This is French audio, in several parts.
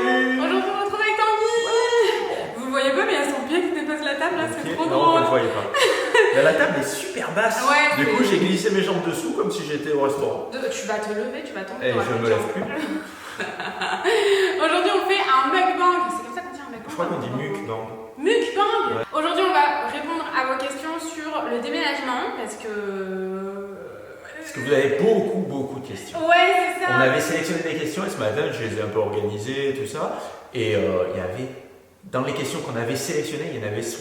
Salut. Aujourd'hui on se retrouve avec Tanguy. Vous le voyez pas mais il y a son pied qui dépasse la table là, c'est trop Non, vous drôle. ne voyez pas. Là, la table est super basse. Ouais, du c'est- coup, j'ai glissé mes jambes dessous comme si j'étais au restaurant. Tu vas te lever, tu vas tomber. Et je me lève plus. Aujourd'hui on fait un mukbang. C'est comme ça qu'on dit un mukbang. Je crois qu'on dit mukbang. Mukbang. Ouais. Aujourd'hui on va répondre à vos questions sur le déménagement parce que vous avez beaucoup de questions. ouais, c'est ça. On avait sélectionné des questions et ce matin, je les ai un peu organisées, tout ça. Et il y avait, dans les questions qu'on avait sélectionnées, il y en avait 60-70.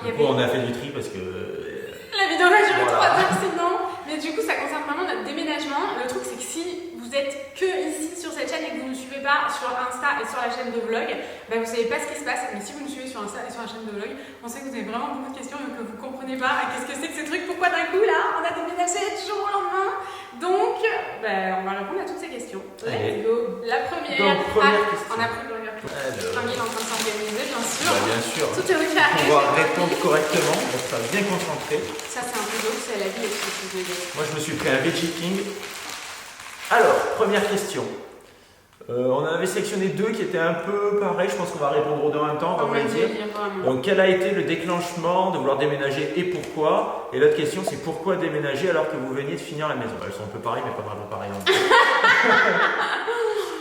Ouais, Du coup, on a fait du tri parce que. la vidéo va durer Voilà. 3 heures sinon. Mais du coup, ça concerne vraiment notre déménagement. Le truc, c'est que si vous êtes que ici sur cette chaîne et que vous ne nous suivez pas sur Insta et sur la chaîne de vlog, bah, vous savez pas ce qui se passe. Mais si vous nous suivez sur Insta et sur la chaîne de vlog, on sait que vous avez vraiment beaucoup de questions et que vous comprenez pas qu'est-ce que c'est que ces trucs, pourquoi d'un coup là, on a déménagé du jour au lendemain. Donc, bah, on va répondre à toutes ces questions. Allez. Let's go. La première. Donc, première question. On a pris le première question. Tanguy est en train de s'organiser, bien sûr. Bah, bien sûr. Tout est au carré. On va répondre correctement, on sera bien concentré. Ça, c'est un peu d'eau, c'est la vie avec ce que je veux. Moi, je me suis pris un Veggie King. Alors, première question. On en avait sélectionné deux qui étaient un peu pareils. Je pense qu'on va répondre aux deux en même temps, on va vous le dire. Donc, quel a été le déclenchement de vouloir déménager et pourquoi? Et l'autre question, c'est pourquoi déménager alors que vous veniez de finir la maison? Elles sont un peu pareilles, mais pas vraiment pareilles.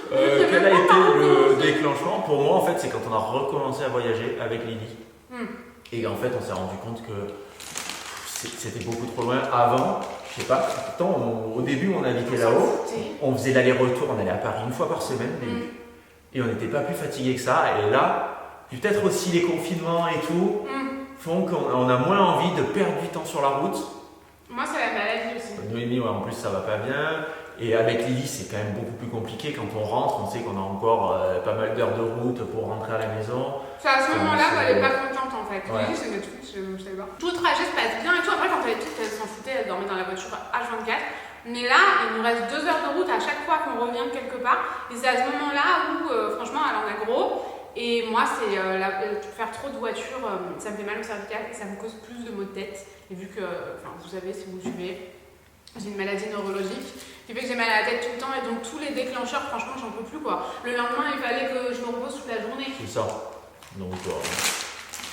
Quel a été le déclenchement? Pour moi, en fait, c'est quand on a recommencé à voyager avec Lily. Et en fait, on s'est rendu compte que c'était beaucoup trop loin. Avant, je sais pas, pourtant, au début, on habitait là-haut. On faisait l'aller-retour, on allait à Paris une fois par semaine. Et on n'était pas plus fatigué que ça. Et là, peut-être aussi les confinements et tout font qu'on a moins envie de perdre du temps sur la route. Moi, c'est la maladie aussi. Noémie, ouais, en plus, ça va pas bien. Et avec Lily, c'est quand même beaucoup plus compliqué. Quand on rentre, on sait qu'on a encore pas mal d'heures de route pour rentrer à la maison. C'est à ce moment-là qu'elle est pas contente en fait. Ouais. Oui, c'est Netflix, je savais pas. Tout le trajet se passe bien et tout. Après, quand elle est petite, elle s'en foutait, elle dormait dans la voiture H24. Mais là, il nous reste 2 heures de route à chaque fois qu'on revient de quelque part. Et c'est à ce moment-là où, franchement, elle en a gros. Et moi, c'est faire trop de voitures, ça me fait mal au cervical et ça me cause plus de maux de tête. Et vu que, vous savez, si vous suivez, j'ai une maladie neurologique qui fait que j'ai mal à la tête tout le temps et donc tous les déclencheurs, franchement, j'en peux plus quoi. Le lendemain, il fallait que je me repose toute la journée. C'est ça. Donc,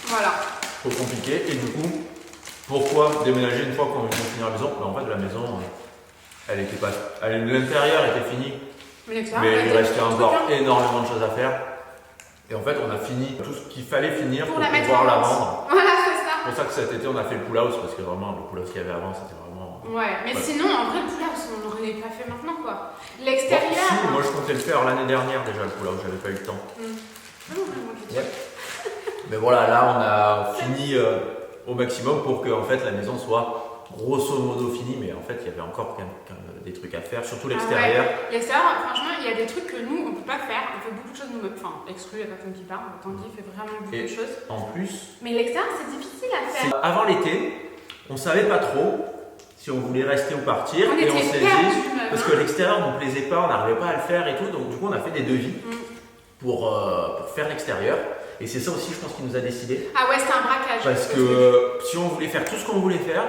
Voilà. trop compliqué. Et du coup, pourquoi déménager une fois qu'on vient de finir la maison? Ben, en fait, la maison, elle était pas. L'intérieur était fini, mais il restait encore énormément de choses à faire. Et en fait, on a fini tout ce qu'il fallait finir pour la mettre pouvoir en la vente. vendre. Voilà, c'est ça. C'est pour ça que cet été, on a fait le pull house parce que vraiment, le pull house qu'il y avait avant, c'était vraiment. Ouais, mais Ouais. sinon, en vrai, le pull house, on n'aurait pas fait maintenant quoi. Bon, L'extérieur. si, moi je comptais le faire l'année dernière déjà, le pull house, j'avais pas eu le temps. Ah non, vraiment, je Ouais. Mais voilà, là, on a fini au maximum pour que en fait, la maison soit grosso modo finie. Mais en fait, il y avait encore des trucs à faire, surtout l'extérieur. Ah ouais. L'extérieur, franchement, il y a des trucs que nous, on peut pas faire. On fait beaucoup de choses nous-mêmes. Enfin, exclu la personne qui parle. Tanguy fait vraiment beaucoup de choses. En plus, Mais l'extérieur, c'est difficile à faire. avant l'été, on savait pas trop si on voulait rester ou partir. On Et on était s'est perdus dit, même. parce que l'extérieur ne nous plaisait pas, on n'arrivait pas à le faire et tout. Donc du coup, on a fait des devis pour faire l'extérieur. Et c'est ça aussi, je pense, qui nous a décidé. Ah ouais, c'était un braquage. Parce que si on voulait faire tout ce qu'on voulait faire,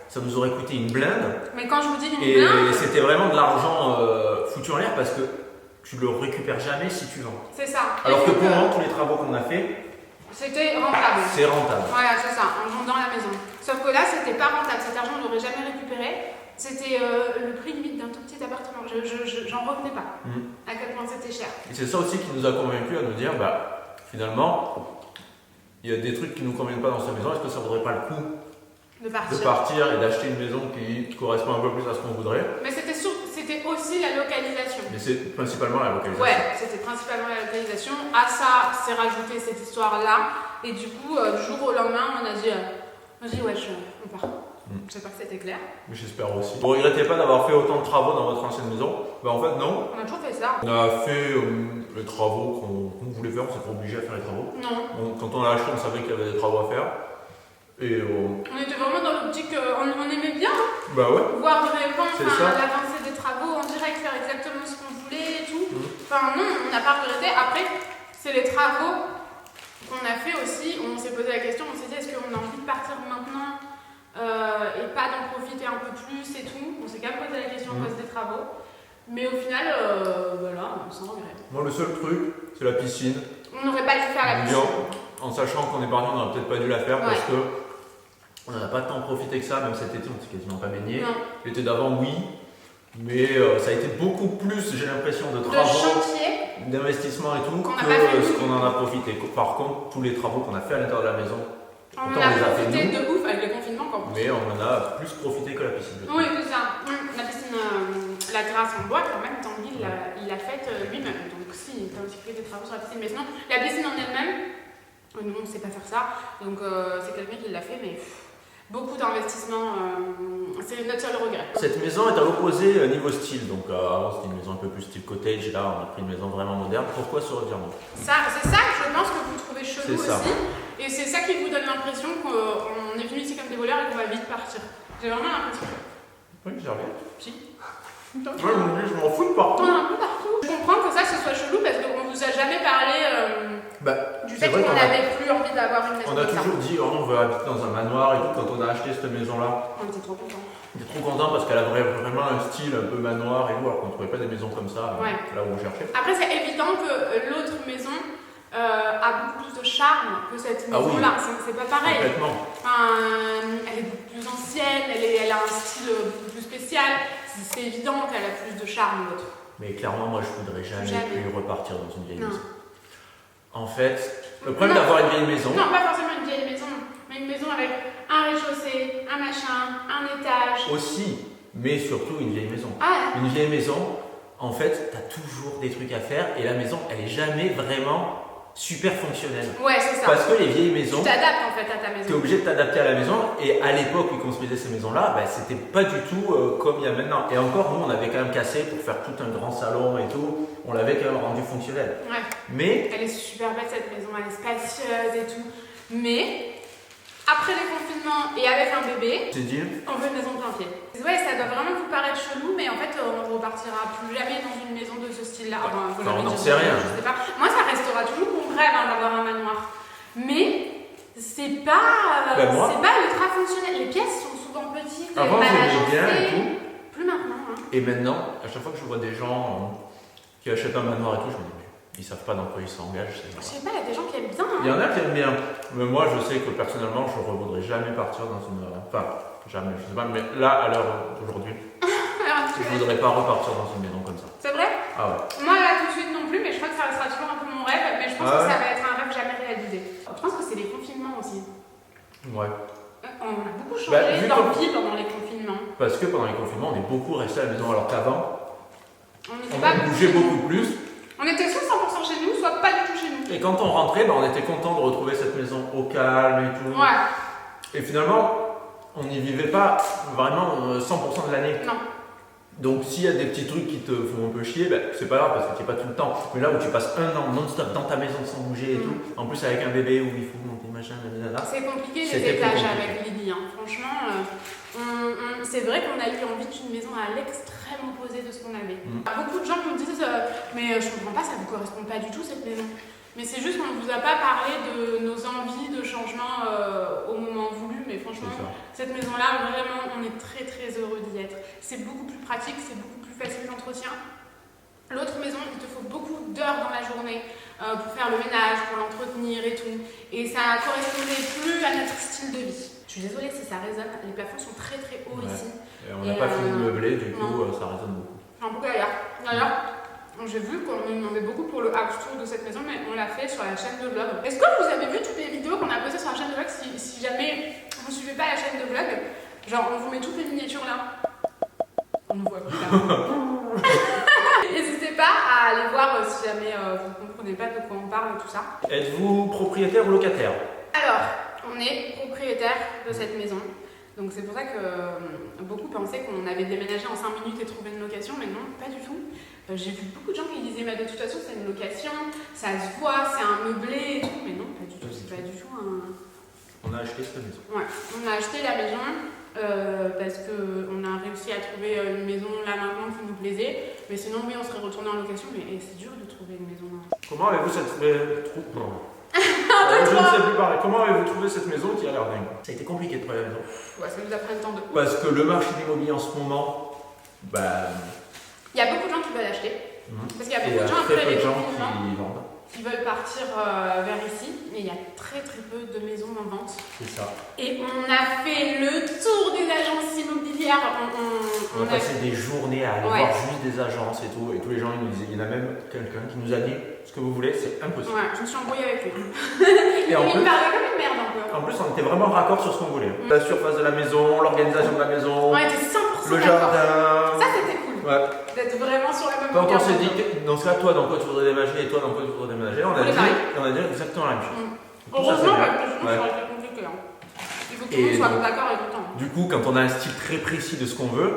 ça nous aurait coûté une blinde. Mais quand je vous dis une Et blinde, c'était vraiment de l'argent foutu en l'air parce que tu le récupères jamais si tu vends. c'est ça. Alors que Et pour donc, moi, tous les travaux qu'on a fait, c'était rentable. c'est rentable. Voilà, c'est ça, en vendant la maison. Sauf que là, c'était pas rentable. Cet argent, on l'aurait jamais récupéré. C'était le prix limite d'un tout petit appartement. J'en revenais pas. À quel point c'était cher. Et c'est ça aussi qui nous a convaincus à nous dire, bah, finalement, il y a des trucs qui nous conviennent pas dans cette maison. Est-ce que ça vaudrait pas le coup De de partir. partir et d'acheter une maison qui correspond un peu plus à ce qu'on voudrait? Mais c'était aussi la localisation. Mais c'est principalement la localisation. Ouais, c'était principalement la localisation. À ça, c'est rajouté cette histoire-là. Et du coup, du jour au lendemain, on a dit, ouais, on part. J'espère que c'était clair. Mais j'espère aussi. Vous regrettez pas d'avoir fait autant de travaux dans votre ancienne maison? Bah en fait non. On a toujours fait ça. On a fait les travaux qu'on voulait faire, on s'est pas obligé à faire les travaux. Non. Quand on a acheté, on savait qu'il y avait des travaux à faire. Et On était vraiment dans l'optique, on aimait bien bah ouais. voir vraiment C'est ça. l'avancée des travaux en direct, faire exactement ce qu'on voulait et tout. Enfin non, on n'a pas regretté. Après, c'est les travaux qu'on a fait aussi. On s'est posé la question, on s'est dit est-ce qu'on a envie de partir maintenant et pas d'en profiter un peu plus et tout. On s'est quand même posé la question à cause des travaux. Mais au final, voilà, on s'en regrette. Moi, le seul truc, c'est la piscine. On n'aurait pas dû faire la piscine. En sachant qu'on est parti, on n'aurait peut-être pas dû la faire Ouais. parce que on n'a pas tant profité que ça, même cet été, on s'est quasiment pas baigné. Non. L'été d'avant, oui. Mais ça a été beaucoup plus, j'ai l'impression, de De travaux, chantier. d'investissement et tout, Qu'on n'a que pas fait ce nous. qu'on en a profité. Par contre, tous les travaux qu'on a fait à l'intérieur de la maison, On en pourtant, a on les a fait profité nous, de ouf avec le confinement quand mais on en a plus profité que la piscine. je trouve. Oui, c'est ça. La piscine, la terrasse en bois, quand même, Tanguy, il l'a faite lui-même. Donc, si, il a aussi fait des travaux sur la piscine. Mais sinon, la piscine en elle-même, nous, on ne sait pas faire ça. Donc, c'est quelqu'un qui l'a fait, mais beaucoup d'investissement, c'est notre seul regret. Cette maison est à l'opposé niveau style. Donc, avant, c'était une maison un peu plus style cottage. Là, on a pris une maison vraiment moderne. Pourquoi ce revirement? Ça, c'est ça que je pense que vous trouvez chelou C'est ça. aussi. Et c'est ça qui vous donne l'impression qu'on est venu ici comme des voleurs et qu'on va vite partir. J'ai vraiment l'impression. Oui, j'ai rien. Si. Moi, je m'en fous de partout. On est un peu partout. Je comprends que ça, ce soit chelou parce qu'on vous a jamais parlé du c'est fait vrai qu'on qu'on n'avait plus envie d'avoir une maison On a comme ça. toujours dit, oh, on veut habiter dans un manoir et tout. Quand on a acheté cette maison-là, On était trop contents. on était trop content parce qu'elle avait vraiment un style un peu manoir et tout, alors qu'on ne trouvait pas des maisons comme ça Ouais. là où on cherchait. Après, c'est évident que l'autre maison a beaucoup plus de charme que cette Ah oui. maison-là. C'est pas pareil. Complètement. Enfin, elle est beaucoup plus ancienne, elle a un style beaucoup plus spécial. C'est évident qu'elle a plus de charme, l'autre. Mais clairement, moi, je voudrais jamais Jamais. plus repartir dans une vieille Non. maison. En fait, le problème Non. d'avoir une vieille maison, Non, pas forcément une vieille maison, mais une maison avec un rez-de-chaussée, un machin, un étage. aussi, mais surtout une vieille maison. Ah, Une vieille maison, en fait, tu as toujours des trucs à faire et la maison, elle est jamais vraiment super fonctionnelle. ouais, c'est ça. Parce que les vieilles maisons, Tu t'adaptes en fait à ta tu es maison. obligé de t'adapter à la maison et à l'époque où ils construisaient ces maisons-là, bah, c'était pas du tout comme il y a maintenant. Et encore, nous, on avait quand même cassé pour faire tout un grand salon et tout, on l'avait quand même rendu fonctionnel. Ouais. Mais, Elle est super belle cette maison, elle est spacieuse et tout. Mais, après les confinements et avec un bébé, c'est dit, on veut une maison plein pied. Ouais, ça doit vraiment vous paraître chelou, mais en fait, on ne repartira plus jamais dans une maison de ce style-là. Enfin, vous l'avez on n'en dit, sait rien. Je sais pas. Moi, ça restera toujours mon rêve d'avoir un manoir. Mais, c'est pas, moi- c'est pas ultra fonctionnel. Les pièces sont souvent petites, avant, mal j'aimais bien et agencées. tout. Plus maintenant. Hein. Et maintenant, à chaque fois que je vois des gens qui achètent un manoir et tout, je me dis, mais ils savent pas dans quoi ils s'engagent. Je sais pas, il y a des gens qui aiment bien. Hein. Il y en a qui aiment bien, mais moi je sais que personnellement je ne voudrais jamais partir dans une. Enfin, jamais, je sais pas, mais là à l'heure d'aujourd'hui, Alors, je ne voudrais pas repartir dans une maison comme ça. c'est vrai? Ah ouais. Moi, là, tout de suite non plus, mais je crois que ça restera toujours un peu mon rêve. Mais je pense Ah que ouais. ça va être un rêve jamais réalisé. Je pense que c'est les confinements aussi. Ouais. On a beaucoup changé Bah, vu d'envie pendant les confinements. Parce que pendant les confinements, on est beaucoup resté à la maison, alors qu'avant, On on n'était pas bougeait beaucoup plus. On était soit 100% chez nous, soit pas du tout chez nous. Et quand on rentrait, on était content de retrouver cette maison au calme et tout. Ouais, Et finalement, on n'y vivait pas vraiment 100% de l'année. non. Donc s'il y a des petits trucs qui te font un peu chier, ben, c'est pas grave parce que tu n'es pas tout le temps. Mais là où tu passes un an non-stop dans ta maison sans bouger et tout, en plus avec un bébé où il faut monter machin, blablabla. C'est compliqué les C'était plus étages compliqué. avec Lily. Hein. Franchement, c'est vrai qu'on a eu envie d'une maison à l'extrême opposé de ce qu'on avait. Beaucoup de gens me disent mais je comprends pas, ça vous correspond pas du tout cette maison. Mais c'est juste qu'on ne vous a pas parlé de nos envies de changement au moment voulu. Mais franchement, cette maison-là, vraiment, on est très très heureux d'y être. C'est beaucoup plus pratique, c'est beaucoup plus facile d'entretien. L'autre maison, il te faut beaucoup d'heures dans la journée pour faire le ménage, pour l'entretenir et tout. Et ça ne correspondait plus à notre style de vie. Je suis désolée si ça résonne, les plafonds sont très très hauts ici. Et on n'a pas fini de meubler, du coup ça résonne beaucoup. Un peu galère. D'ailleurs, j'ai vu qu'on me demandait beaucoup pour le house tour de cette maison, mais on l'a fait sur la chaîne de vlog. Est-ce que vous avez vu toutes les vidéos qu'on a postées sur la chaîne de vlog? Si jamais vous ne suivez pas la chaîne de vlog, genre on vous met toutes les miniatures là. On ne voit plus là. N'hésitez pas à aller voir si jamais vous ne comprenez pas de quoi on parle et tout ça. Êtes-vous propriétaire ou locataire? Alors, on est propriétaire de cette maison. Donc c'est pour ça que beaucoup pensaient qu'on avait déménagé en 5 minutes et trouvé une location, mais non, pas du tout. J'ai vu beaucoup de gens qui disaient, mais de toute façon c'est une location, ça se voit, c'est un meublé et tout, mais non, pas du tout, c'est pas du tout un... On a acheté cette maison. Ouais, on a acheté la maison parce qu'on a réussi à trouver une maison là maintenant qui nous plaisait, mais sinon oui, on serait retourné en location, mais c'est dur de trouver une maison là. Comment avez-vous cette je ne sais plus parler. Comment avez-vous trouvé cette maison qui a l'air dingue? Ça a été compliqué de trouver la maison. Ouais, ça nous a pris le temps de ouf. Parce que le marché de l'immobilier en ce moment, bah. Il y a beaucoup de gens qui veulent acheter. Parce qu'il y a Et beaucoup de gens très après peu les de gens confinements qui vendent. qui veulent partir vers ici, mais il y a très peu de maisons en vente. C'est ça. Et on a fait le tour des agences immobilières. On a passé des journées à aller Ouais. voir juste des agences et tout. Et tous les gens, ils nous disaient, il y en a même quelqu'un qui nous a dit ce que vous voulez, c'est impossible. Ouais, je me suis embrouillée avec lui. Et en Il plus, me parlait comme une merde un peu. en plus, on était vraiment raccord sur ce qu'on voulait. La surface de la maison, l'organisation de la maison, On était 100% le d'accord. jardin. Ça, c'était cool. Ouais. D'être vraiment sur la même Quand on longueur s'est d'onde. dit, dans ce cas, toi, dans quoi tu voudrais déménager et toi, dans quoi tu voudrais déménager, on a dit exactement la même chose. Tout ça, c'est Heureusement, bien. parce que sinon, Ouais. ça aurait été compliqué. Hein. Il faut que tout Et le monde soit donc- d'accord et content. Du coup, quand on a un style très précis de ce qu'on veut,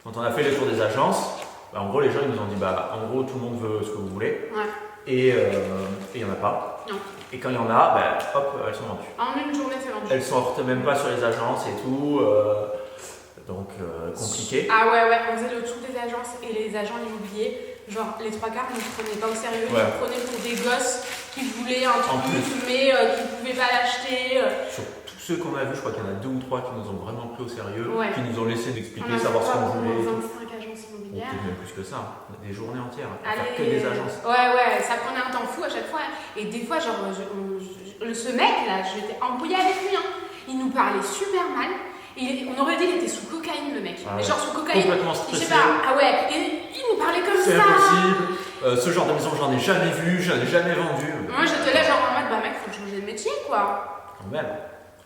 quand on a fait le tour des agences, bah, en gros, les gens ils nous ont dit en gros, tout le monde veut ce que vous voulez. Ouais. Et il n'y en a pas. Non. Et quand il y en a, hop, elles sont vendues. En une journée, c'est vendu. Elles sortent même pas sur les agences et tout. Donc, compliqué. Ah ouais, on faisait le tour des agences et les agents immobiliers, genre les trois quarts ne nous prenaient pas au sérieux, ils Ouais. nous prenaient pour des gosses qui voulaient un En truc mais qui ne pouvaient pas l'acheter. Sur tous ceux qu'on a vus, je crois qu'il y en a 2 ou 3 qui nous ont vraiment pris au sérieux, Ouais. qui nous ont laissé On d'expliquer, a savoir ce qu'on voulait. et tout. 25 agences Bon, immobilières. peut-être même plus que ça, des journées entières, à Allez. faire que des agences. Ouais, ça prenait un temps fou à chaque fois. Et des fois, genre, ce mec là, j'étais embrouillée avec lui. Hein. Il nous parlait super mal. On aurait dit qu'il était sous cocaïne, le mec. Ah Mais ouais. genre sous cocaïne. Complètement Je sais stressé. pas, ah ouais, et il nous parlait comme C'est ça. impossible. Ce genre de maison, j'en ai jamais vu, j'en ai jamais vendu. Moi, j'étais là, genre en mode, bah mec, faut changer de métier, quoi. Quand même.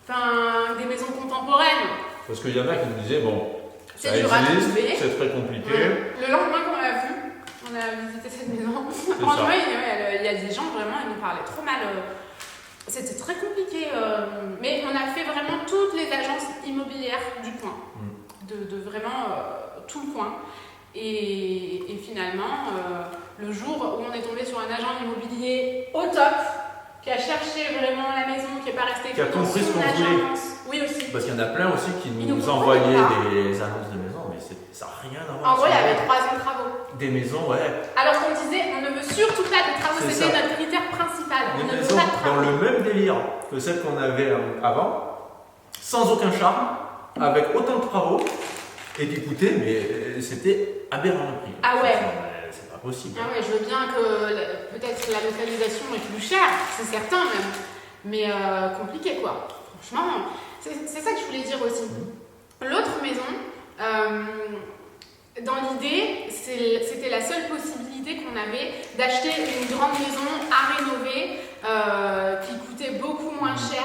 Enfin, des maisons contemporaines. Parce qu'il y en a qui nous disaient, bon, ça C'est dur à existe, trouver. c'est très compliqué. Le lendemain qu'on l'a vu, on a visité cette maison. Franchement, il y a des gens, vraiment, ils nous parlaient trop mal. C'était très compliqué. Mais on a fait vraiment toutes les agences immobilières du coin. De vraiment tout le coin. Et finalement, le jour où on est tombé sur un agent immobilier au top, qui a cherché vraiment la maison, qui n'est pas resté Qui a dans compris ce son qu'on voulait. agence. Oui, aussi. Parce qu'il y en a plein aussi qui Ils nous nous envoyaient comprenaient des annonces de maisons, mais ça n'a rien à voir. En gros, il y avait avec 3 ans de travaux. des maisons, ouais. Alors qu'on disait, on ne veut surtout pas de travaux, C'est c'était ça. notre critère principal. On Des ne veut maisons pas de dans travaux. le même délire que celles qu'on avait avant, sans aucun charme, avec autant de travaux, et qui coûtaient, mais c'était aberrant le prix. Ah ouais. C'est pas possible. Ah ouais, je veux bien que peut-être la localisation est plus chère, c'est certain même, mais compliqué quoi. Franchement, c'est ça que je voulais dire aussi. L'autre maison, dans l'idée, c'était la seule possibilité qu'on avait d'acheter une grande maison à rénover qui coûtait beaucoup moins cher.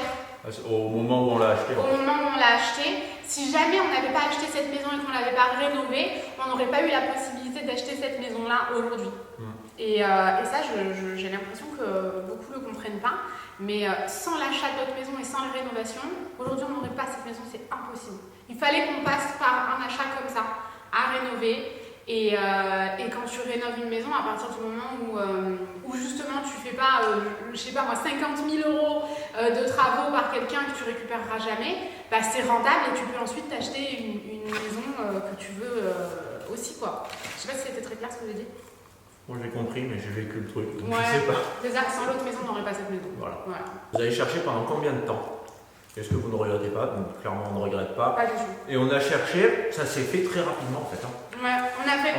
Au moment où on l'a acheté. Au moment où on l'a acheté, si jamais on n'avait pas acheté cette maison et qu'on ne l'avait pas rénovée, on n'aurait pas eu la possibilité d'acheter cette maison-là aujourd'hui. Et ça, j'ai l'impression que beaucoup ne le comprennent pas. Mais sans l'achat de notre maison et sans la rénovation, aujourd'hui on n'aurait pas cette maison, c'est impossible. Il fallait qu'on passe par un achat comme ça, à rénover. Et quand tu rénoves une maison, à partir du moment où justement tu fais pas, je sais pas moi, 50 000 euros de travaux par quelqu'un que tu récupéreras jamais, bah c'est rentable et tu peux ensuite t'acheter une maison que tu veux aussi quoi. Je sais pas si c'était très clair ce que j'ai dit. Moi j'ai compris, mais j'ai vécu le truc, donc Ouais. je sais pas. C'est ça, sans l'autre maison, on n'aurait pas cette maison. Voilà. Voilà. Vous avez cherché pendant combien de temps? Est-ce que vous ne regrettez pas? Donc, clairement, on ne regrette pas. Pas du tout. Et on a cherché, ça s'est fait très rapidement en fait. Hein. Ouais,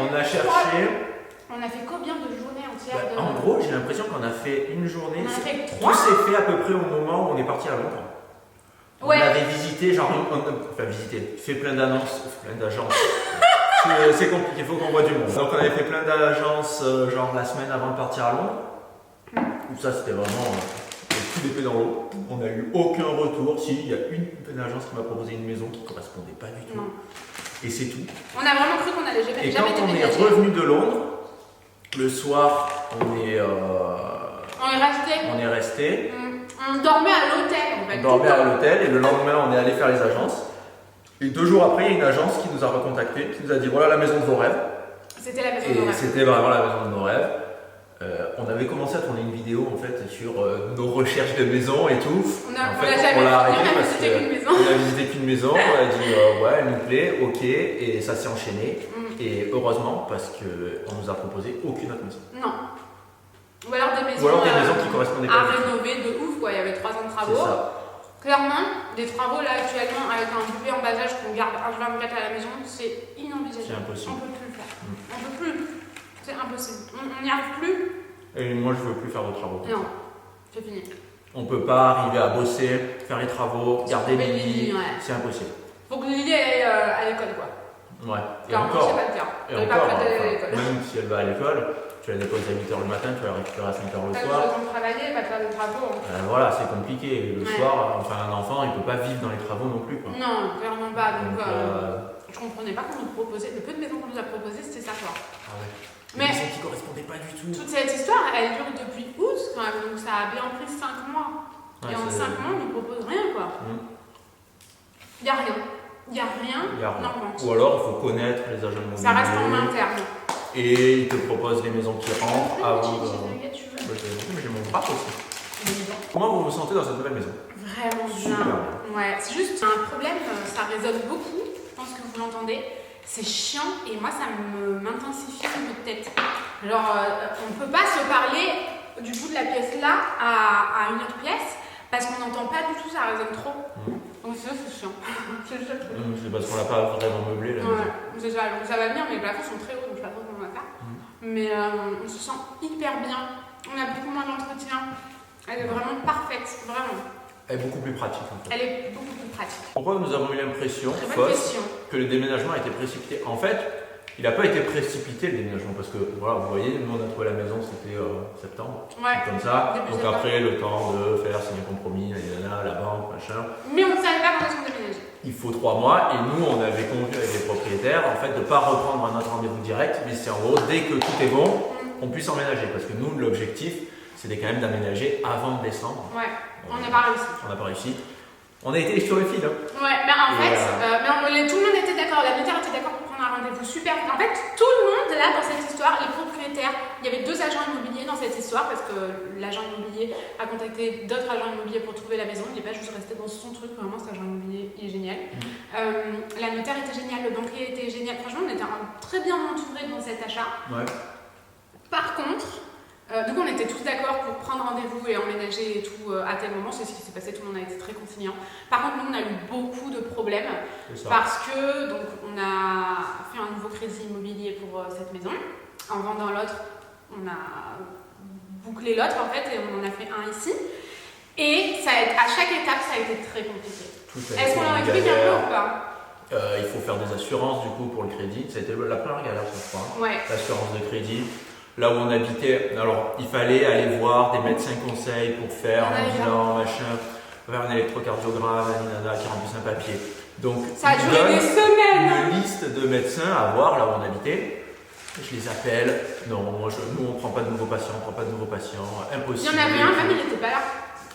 On a cherché. On a fait combien de journées entières de... En gros, j'ai l'impression qu'on a fait une journée. On a fait Tout 3. s'est fait à peu près au moment où on est parti à Londres. Ouais. On avait visité, fait plein d'annonces, plein d'agences. C'est compliqué, il faut qu'on voit du monde. Donc on avait fait plein d'agences, genre la semaine avant de partir à Londres. Où ça c'était vraiment le coup d'épée dans l'eau. On n'a eu aucun retour. Si, il y a une agence qui m'a proposé une maison qui ne correspondait pas du tout. Non. Et c'est tout. On a vraiment cru qu'on allait jamais Et quand on est déménager. revenu de Londres, le soir, on est resté. On dormait à l'hôtel en fait. On dormait à l'hôtel et le lendemain, on est allé faire les agences. Et 2 jours après, il y a une agence qui nous a recontactés, qui nous a dit voilà la maison de vos rêves. C'était la maison de Et nos rêves. c'était vraiment la maison de nos rêves. On avait commencé à tourner une vidéo en fait sur nos recherches de maisons et tout. On a En fait, jamais on l'a fini, arrêté on a parce visité que qu'une maison. on a visité qu'une maison, on a dit ouais elle nous plaît, ok, et ça s'est enchaîné. Et heureusement parce qu'on nous a proposé aucune autre maison. Non. Ou alors des maisons, Qui correspondaient à pas. du tout. rénover de ouf quoi. Il y avait 3 ans de C'est travaux. ça. Clairement, des travaux là actuellement avec un bébé en bas âge qu'on garde H24 à la maison, c'est inenvisageable. C'est impossible. On peut plus le faire. On peut plus. C'est impossible. On n'y arrive plus. Et moi, je veux plus faire de travaux. Non, c'est fini. On peut pas arriver à bosser, faire les travaux, garder Lily. Ouais. C'est impossible. Faut que Lily aille à l'école, quoi. Ouais. Et Alors, encore. c'est pas le cas. Et Elle est encore, pas prête d'aller à l'école. même si elle va à l'école, tu la déposes à 8h le matin, tu vas la récupérer à 5h le Elle soir. a besoin de travailler, elle va faire des travaux. Voilà, c'est compliqué. Le Ouais. soir, enfin, un enfant, il peut pas vivre dans les travaux non plus, quoi. Non, clairement pas. Donc, Donc, je comprenais pas qu'on nous proposait. Le peu de maisons qu'on nous a proposé, c'était ça, quoi. ah ouais. Mais c'est qui correspondait pas du tout. toute cette histoire, elle dure depuis août, quand même. Donc, ça a bien pris 5 mois. Ouais, Et en 5 mois, on nous propose rien, quoi. Il y a rien. Il y a rien. Y a rien. Non, Ou alors, il faut connaître les agents immobiliers. ça reste en interne. Et ils te proposent les maisons qui rentrent avant de. Tu veux. Mais j'ai mon bras aussi. Comment vous vous sentez dans cette nouvelle maison? Vraiment Super bien. bien. Ouais, c'est juste un problème, ça résonne beaucoup, je pense que vous l'entendez. C'est chiant et moi ça m'intensifie un peu de tête. Genre, on peut pas se parler du bout de la pièce là à une autre pièce parce qu'on n'entend pas du tout, ça résonne trop. Donc ça, c'est chiant. C'est le seul truc. C'est parce qu'on l'a pas vraiment meublé la maison. Ouais, c'est ça. Donc ça va venir, mais les plafonds sont très hauts, donc je sais pas trop comment on va faire. Mais on se sent hyper bien. On a beaucoup moins d'entretien. Elle est vraiment parfaite, vraiment. Elle est beaucoup plus pratique en fait. Elle est beaucoup plus pratique. Pourquoi nous avons eu l'impression Très bonne fausse question. que le déménagement a été précipité? En fait, il n'a pas été précipité le déménagement parce que voilà, vous voyez, nous on a trouvé la maison, c'était septembre. Ouais. Comme ça. Début Donc septembre. après, le temps de faire signer un compromis, la banque, machin. Mais on ne savait pas quand est-ce qu'on déménageait. Il faut 3 mois et nous on avait convenu avec les propriétaires en fait de ne pas reprendre un autre rendez-vous direct, mais c'est en gros dès que tout est bon, on puisse emménager parce que nous l'objectif c'était quand même d'aménager avant décembre. Ouais, on n'a pas réussi. On n'a pas réussi. On a été sur le fil. Hein. Ouais, mais en Et fait, tout le monde était d'accord, la notaire était d'accord pour prendre un rendez-vous super. En fait, tout le monde là dans cette histoire, les propriétaires, il y avait 2 agents immobiliers dans cette histoire parce que l'agent immobilier a contacté d'autres agents immobiliers pour trouver la maison. Il n'est pas juste resté dans son truc, vraiment cet agent immobilier il est génial. La notaire était géniale, le banquier était génial. Franchement, on était très bien entourés dans cet achat. Ouais. Par contre, donc on était tous d'accord pour prendre rendez-vous et emménager et tout à tel moment, c'est ce qui s'est passé, tout le monde a été très conciliant. Par contre, nous on a eu beaucoup de problèmes parce que donc, on a fait un nouveau crédit immobilier pour cette maison. En vendant l'autre, on a bouclé l'autre en fait et on en a fait un ici. Et à chaque étape, ça a été très compliqué. Est-ce qu'on en explique un peu ou pas? Il faut faire des assurances du coup pour le crédit. Ça a été la première galère, je crois. Ouais. L'assurance de crédit. Là où on habitait, alors il fallait aller voir des médecins conseils pour faire un bilan, machin, faire un électrocardiogramme, qui remplissent un papier. Donc, ça a duré des semaines. Une liste de médecins à voir là où on habitait. Je les appelle. Non, nous on prend pas de nouveaux patients, impossible. Il y en avait un, même il n'était pas là.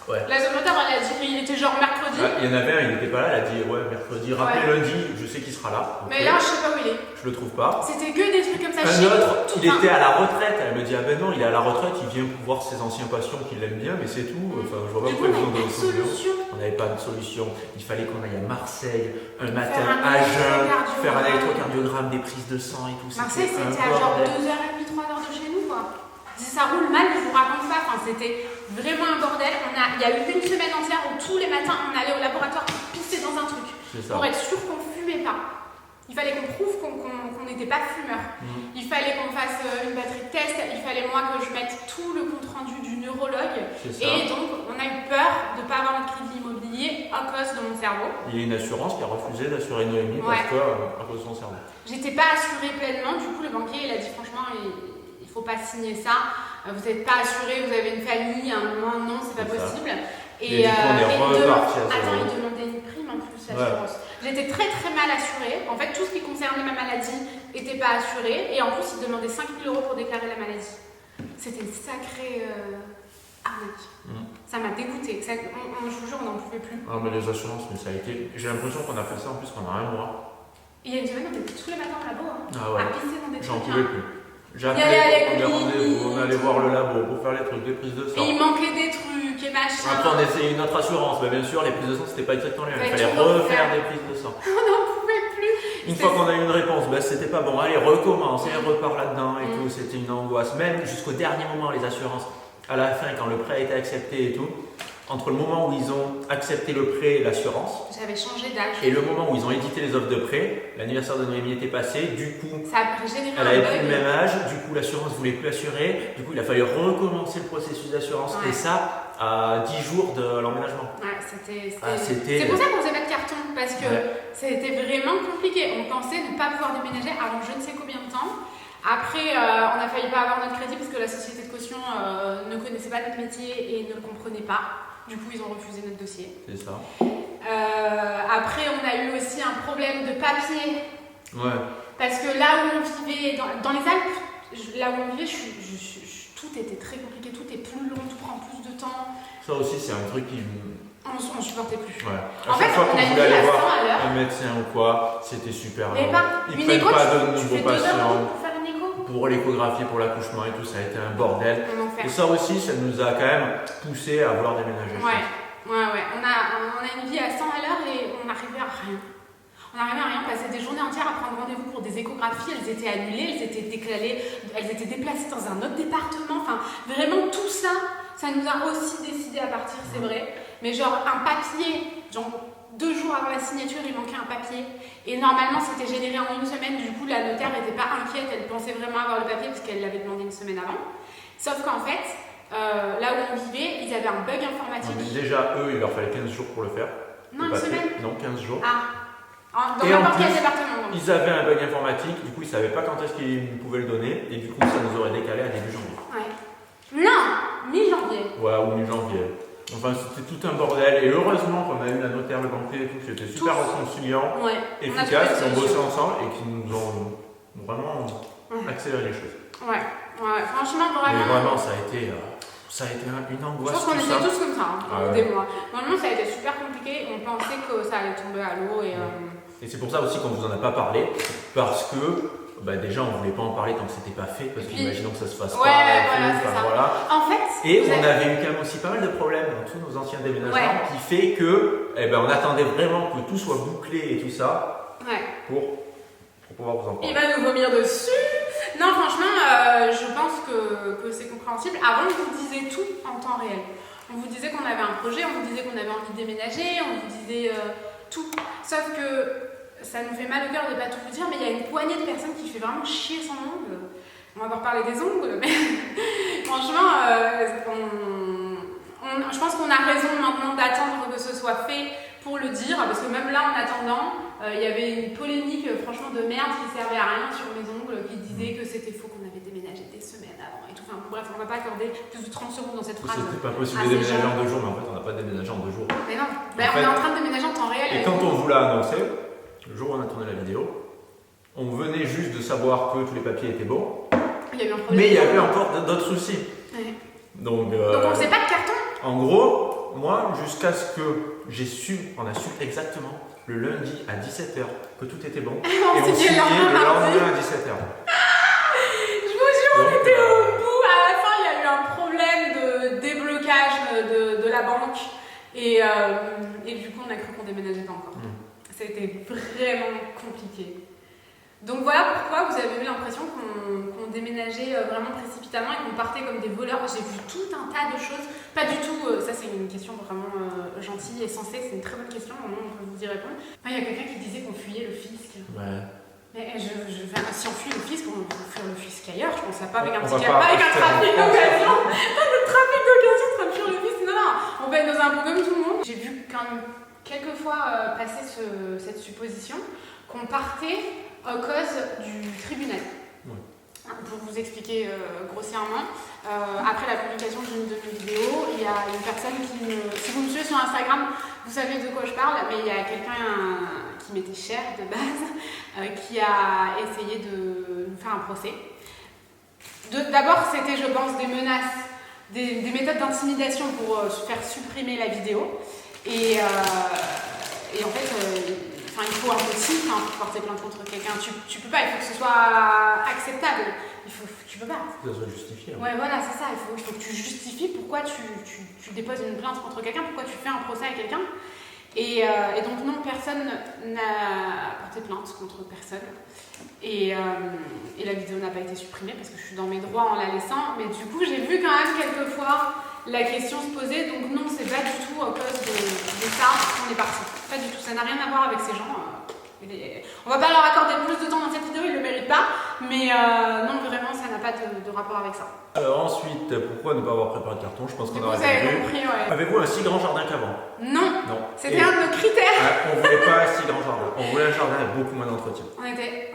Ouais. La zone notaire, elle a dit, il était genre mercredi. Ah, il y en avait un, il n'était pas là, elle a dit ouais, mercredi, rappelez lundi, je sais qu'il sera là. Mais là, je sais pas où il est. Je le trouve pas. C'était que des trucs comme ça. Un autre, il était à la retraite. Elle me dit ah ben non, il est à la retraite, il vient pour voir ses anciens patients qui l'aiment bien, mais c'est tout. Enfin, je vois pas pourquoi ils ont d'autres solutions. On n'avait pas de solution. Il fallait qu'on aille à Marseille un matin à jeun, faire un électrocardiogramme, des prises de sang et tout. Marseille, c'était à genre 2h30, 3h de chez nous, quoi. Si ça roule mal, je vous raconte pas. Enfin, c'était vraiment un bordel. Il y a eu une semaine entière où tous les matins, on allait au laboratoire pour pisser dans un truc. Pour être sûr qu'on fumait pas. Il fallait qu'on prouve qu'on n'était pas fumeur. Il fallait qu'on fasse une batterie de test. Il fallait moi que je mette tout le compte rendu du neurologue. Et donc, on a eu peur de ne pas avoir notre crédit immobilier à cause de mon cerveau. Il y a une assurance qui a refusé d'assurer Noémie à cause de son cerveau. J'étais pas assurée pleinement. Du coup, le banquier, il a dit franchement, il faut pas signer ça. Vous n'êtes pas assuré, vous avez une famille, à un moment, non, c'est pas possible. Et, il demandait une prime en plus, l'assurance. J'étais très très mal assurée. En fait, tout ce qui concernait ma maladie n'était pas assuré. Et en plus, il demandait 5 000 € pour déclarer la maladie. C'était une sacrée arnaque. Ça m'a dégoûtée. Je vous jure, on n'en pouvait plus. Ah, mais les assurances, mais ça a été. J'ai l'impression qu'on a fait ça en plus pendant un mois. Il y a une semaine, on était tous les matins au labo, à pisser dans des trucs. J'en pouvais plus. J'appelais pour des rendez-vous, on allait voir le labo pour faire les trucs, des prises de sang. Et il manquait des trucs et machin. Après, on essayait une autre assurance, mais bien sûr, les prises de sang, c'était pas exactement les mêmes. Il fallait refaire des prises de sang. On n'en pouvait plus. Une fois qu'on a eu une réponse, c'était pas bon, allez, recommence, et repart là-dedans et tout. C'était une angoisse, même jusqu'au dernier moment, les assurances. À la fin, quand le prêt a été accepté et tout, entre le moment où ils ont accepté le prêt et l'assurance. J'avais changé d'âge. Et le moment où ils ont édité les offres de prêt, l'anniversaire de Noémie était passé, du coup, ça a généré elle avait plus le même âge, du coup l'assurance ne voulait plus assurer, du coup il a fallu recommencer le processus d'assurance, et ça à 10 jours de l'emménagement. Ouais, c'était... c'était... C'est pour ça qu'on faisait pas de carton, parce que c'était vraiment compliqué. On pensait ne pas pouvoir déménager avant je ne sais combien de temps. Après, on a failli pas avoir notre crédit parce que la société de caution ne connaissait pas notre métier et ne le comprenait pas. Du coup, ils ont refusé notre dossier. C'est ça. Après, on a eu aussi un problème de papier. Ouais. Parce que là où on vivait, dans les Alpes, là où on vivait, tout était très compliqué, tout est plus long, tout prend plus de temps. Ça aussi, c'est un truc qui... On supportait plus. Ouais. En fait, fois on a qu'on une voulait vie aller à 100 voir à l'heure. un médecin ou quoi, c'était super Mais long. pas. Ils Une prennent écho, pas de tu nouveaux fais 2 heures patients. pour faire une écho. Pour l'échographie, pour l'accouchement et tout, ça a été un bordel. Un enfer. Et ça aussi, ça nous a quand même poussé à vouloir déménager. Ouais. On a une vie à 100 à l'heure et on n'arrivait à rien. On n'arrivait à rien, on passait des journées entières à prendre rendez-vous pour des échographies, elles étaient annulées, elles étaient décalées, elles étaient déplacées dans un autre département. Enfin, vraiment tout ça, ça nous a aussi décidé à partir, c'est vrai. Mais genre un papier, genre 2 jours avant la signature, il manquait un papier. Et normalement, c'était généré en 1 semaine. Du coup, la notaire n'était pas inquiète, elle pensait vraiment avoir le papier parce qu'elle l'avait demandé 1 semaine avant. Sauf qu'en fait, là où on vivait, ils avaient un bug informatique. Non, déjà, eux, il leur fallait 15 jours pour le faire. Non, 1 semaine. Non, 15 jours. Dans et en n'importe plus, quel département. Donc. Ils avaient un bug informatique, du coup, ils ne savaient pas quand est-ce qu'ils pouvaient le donner, et du coup, ça nous aurait décalé à début janvier. Ouais. Non, mi-janvier. Ouais, ou mi-janvier. Enfin, c'était tout un bordel, et heureusement qu'on a eu la notaire, le banquier et tout, qui était super réconciliant, efficace, qui ont bossé ensemble et qui nous ont vraiment accéléré les choses. Ouais, franchement, vraiment. Mais vraiment, ça a été une angoisse. Je pense qu'on était tous comme ça, des mois. Normalement, ça a été super compliqué, on pensait que ça allait tomber à l'eau et. Et c'est pour ça aussi qu'on ne vous en a pas parlé, parce que déjà on ne voulait pas en parler tant que c'était pas fait, parce qu'imaginons que ça se fasse pas. Voilà. En fait. Et on avait eu quand même aussi pas mal de problèmes dans tous nos anciens déménagements, qui fait que on attendait vraiment que tout soit bouclé et tout ça pour pouvoir vous en parler. Il va nous vomir dessus. Non, franchement, je pense que c'est compréhensible. Avant, on vous disait tout en temps réel. On vous disait qu'on avait un projet, on vous disait qu'on avait envie de déménager, on vous disait tout. Sauf que ça nous fait mal au cœur de ne pas tout vous dire, mais il y a une poignée de personnes qui fait vraiment chier son ongle. On va pas reparler des ongles, mais franchement, je pense qu'on a raison maintenant d'attendre que ce soit fait pour le dire, parce que même là, en attendant, il y avait une polémique franchement de merde qui servait à rien sur mes ongles, qui disait que c'était faux, qu'on avait déménagé des semaines avant et tout. Enfin, bref, on va pas accorder plus de 30 secondes dans cette phrase. C'était pas possible de déménager en 2 jours, mais en fait, on n'a pas déménagé en 2 jours. Mais non, on est en train de déménager en temps réel. Et quand on vous l'a annoncé, le jour où on a tourné la vidéo, on venait juste de savoir que tous les papiers étaient bons. Il y a eu un problème. Mais il y avait encore d'autres soucis. Ouais. Donc on faisait pas de carton. En gros, moi, jusqu'à ce que on a su exactement le lundi à 17h que tout était bon. Et on signait le lendemain à 17h. Je vous jure, on était au bout. À la fin, il y a eu un problème de déblocage de la banque. Et du coup, on a cru qu'on déménageait pas encore. Ça a été vraiment compliqué. Donc voilà pourquoi vous avez eu l'impression qu'on déménageait vraiment précipitamment et qu'on partait comme des voleurs. J'ai vu tout un tas de choses. Pas du tout, ça c'est une question vraiment gentille et sensée, c'est une très bonne question, au moment où on peut vous y répondre. Il y a quelqu'un qui disait qu'on fuyait le fisc. Ouais. Mais si on fuit le fisc, on peut fuir le fisc ailleurs, je pense pas avec un petit pas avec un trafic d'occasion. Pas de trafic d'occasion, en train de fuir le fisc. Non, on va être dans un peu comme tout le monde. J'ai vu quand même quelques fois passer cette supposition qu'on partait à cause du tribunal. Ouais. Pour vous expliquer grossièrement, après la publication d'une de mes vidéos, il y a une personne si vous me suivez sur Instagram, vous savez de quoi je parle, mais il y a quelqu'un qui m'était cher de base, qui a essayé de nous faire un procès. D'abord, c'était, je pense, des menaces, des méthodes d'intimidation pour faire supprimer la vidéo. Et en fait, il faut un motif pour porter plainte contre quelqu'un. Tu peux pas, il faut que ce soit acceptable. Tu peux pas. Il faut que ça soit justifié. Ouais, voilà, c'est ça. Il faut que tu justifies pourquoi tu déposes une plainte contre quelqu'un, pourquoi tu fais un procès à quelqu'un. Et donc, non, personne n'a porté plainte contre personne. Et la vidéo n'a pas été supprimée parce que je suis dans mes droits en la laissant. Mais du coup, j'ai vu quand même quelques fois la question se posait. Donc non, c'est pas du tout à cause de ça qu'on est parti. Pas du tout, ça n'a rien à voir avec ces gens. On va pas leur accorder plus de temps dans cette vidéo, ils le méritent pas. Mais non, vraiment, ça n'a pas de rapport avec ça. Alors ensuite, pourquoi ne pas avoir préparé de carton? Je pense qu'on aurait Vous avez compris, ouais. Avez-vous un si grand jardin qu'avant? Non, non. C'était un de nos critères. On voulait pas un si grand jardin. On voulait un jardin avec beaucoup moins d'entretien. On était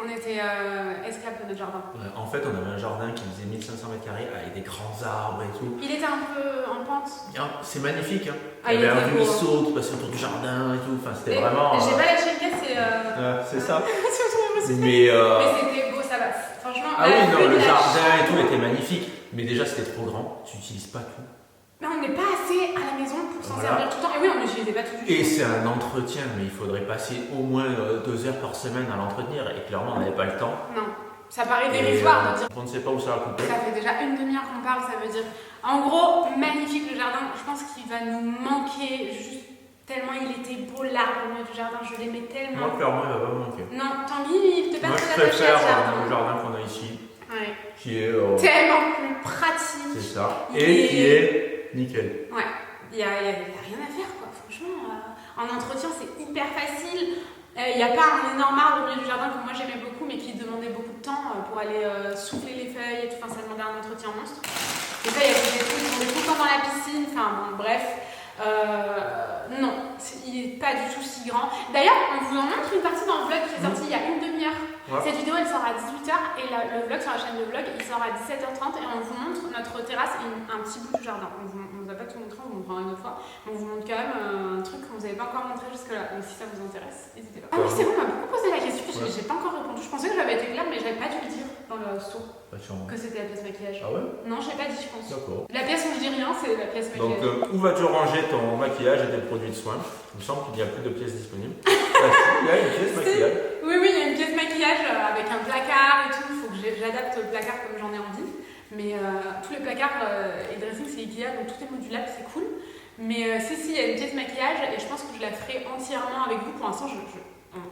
esclaves de notre jardin. En fait, on avait un jardin qui faisait 1500 m² avec des grands arbres et tout. Il était un peu en pente. C'est magnifique. Hein. Ah, il y avait un beau, ruisseau qui passait autour du jardin et tout. Enfin, c'était vraiment. J'ai pas lâché le gaz, c'est ça. mais c'était beau, ça va. Franchement. Ah oui, non, le jardin et tout était magnifique. Mais déjà, c'était trop grand. Tu n'utilises pas tout. Mais on n'est pas assez à la maison pour s'en servir tout le temps. Et oui, on n'utilisait pas tout du tout. Et c'est un entretien, mais il faudrait passer au moins 2 heures par semaine à l'entretenir. Et clairement, on n'avait pas le temps. Non. Ça paraît dérisoire de dire. On ne sait pas où ça va couper. Ça fait déjà une demi-heure qu'on parle, ça veut dire. En gros, magnifique le jardin. Je pense qu'il va nous manquer juste tellement il était beau l'arbre au milieu du jardin. Je l'aimais tellement. Moi, clairement, il va pas me manquer. Non, Tanguy, il te pas Moi, je très attaché à préfère ce jardin. le jardin qu'on a ici. Ouais. Qui est. Tellement plus pratique. C'est ça. Et qui est nickel. Ouais. Il n'y a rien à faire, quoi. Franchement, en entretien, c'est hyper facile. Il n'y a pas un énorme arbre au milieu du jardin que moi j'aimais beaucoup, mais qui demandait beaucoup de temps pour aller souffler les feuilles et tout. Enfin, ça demandait un entretien monstre. Et ça, il y a des trucs, on est tout le temps dans la piscine. Enfin, bon, bref. Non, il n'est pas du tout si grand. D'ailleurs, on vous en montre une partie dans le vlog qui est sorti il y a une demi-heure. Ouais. Cette vidéo, elle sort à 18h et le vlog sur la chaîne de vlog, il sort à 17h30 et on vous montre notre terrasse et un petit bout du jardin. On ne vous a pas tout montré, on vous montrera une autre fois. Mais on vous montre quand même un truc qu'on vous avait pas encore montré jusque-là. Donc si ça vous intéresse, n'hésitez pas. Ah oui, c'est bon, on m'a beaucoup posé la question, j'ai pas encore répondu. Je pensais que j'avais été claire, mais j'avais pas dû le dire dans le tour. Que c'était la pièce maquillage. Ah ouais? Non, je l'ai pas dit, je pense. D'accord. La pièce où je dis rien, c'est la pièce maquillage. Donc, où vas-tu ranger ton maquillage et tes produits de soins? Il me semble qu'il n'y a plus de pièces disponibles. Il y a une pièce maquillage. Oui, il y a une pièce maquillage avec un placard et tout. Il faut que j'adapte le placard comme j'en ai envie. Mais tous les placards et dressing, c'est Ikea, donc tout est modulable, c'est cool. Mais si, il y a une pièce maquillage et je pense que je la ferai entièrement avec vous. Pour l'instant, on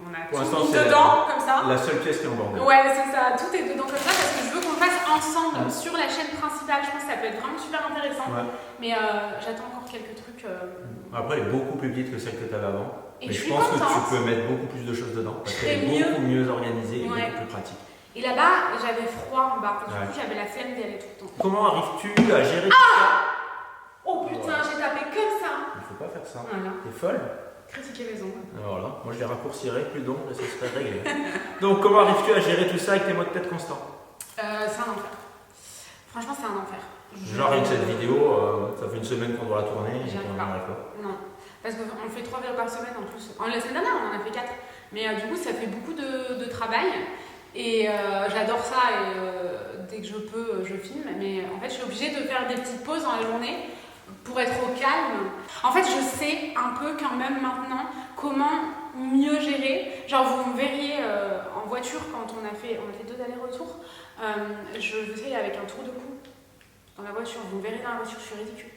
a tout dedans, comme ça. La seule pièce qui est en bordel. Ouais, c'est ça, tout est dedans comme ça parce que je veux qu'on le fasse ensemble sur la chaîne principale. Je pense que ça peut être vraiment super intéressant. Ouais. Mais j'attends encore quelques trucs. Après, elle est beaucoup plus petite que celle que tu avais avant. Et je pense que tu peux mettre beaucoup plus de choses dedans parce qu'elle est beaucoup mieux organisée et beaucoup plus pratique. Et là-bas, j'avais froid en bas. Du coup, j'avais la flemme d'y aller tout le temps. Comment arrives-tu à gérer tout ça? Oh putain, j'ai tapé comme ça. Il faut pas faire ça. Voilà. T'es folle? Critiquer les ongles. Voilà, moi je les raccourcirais plus d'ongles et ça serait réglé. Donc comment arrives-tu à gérer tout ça avec tes maux de tête constants? C'est un enfer. Franchement, c'est un enfer. J'arrête cette vidéo, ça fait une semaine qu'on doit la tourner et on n'arrive pas. Non, parce qu'on fait 3 vidéos par semaine en plus. La semaine dernière, on en a fait 4. Mais du coup, ça fait beaucoup de travail. Et j'adore ça et dès que je peux, je filme. Mais en fait, je suis obligée de faire des petites pauses dans la journée pour être au calme. En fait, je sais un peu quand même maintenant comment mieux gérer. Genre, vous me verriez en voiture quand on a fait 2 allers-retours. Je sais, avec un tour de cou dans la voiture. Vous me verrez dans la voiture, je suis ridicule.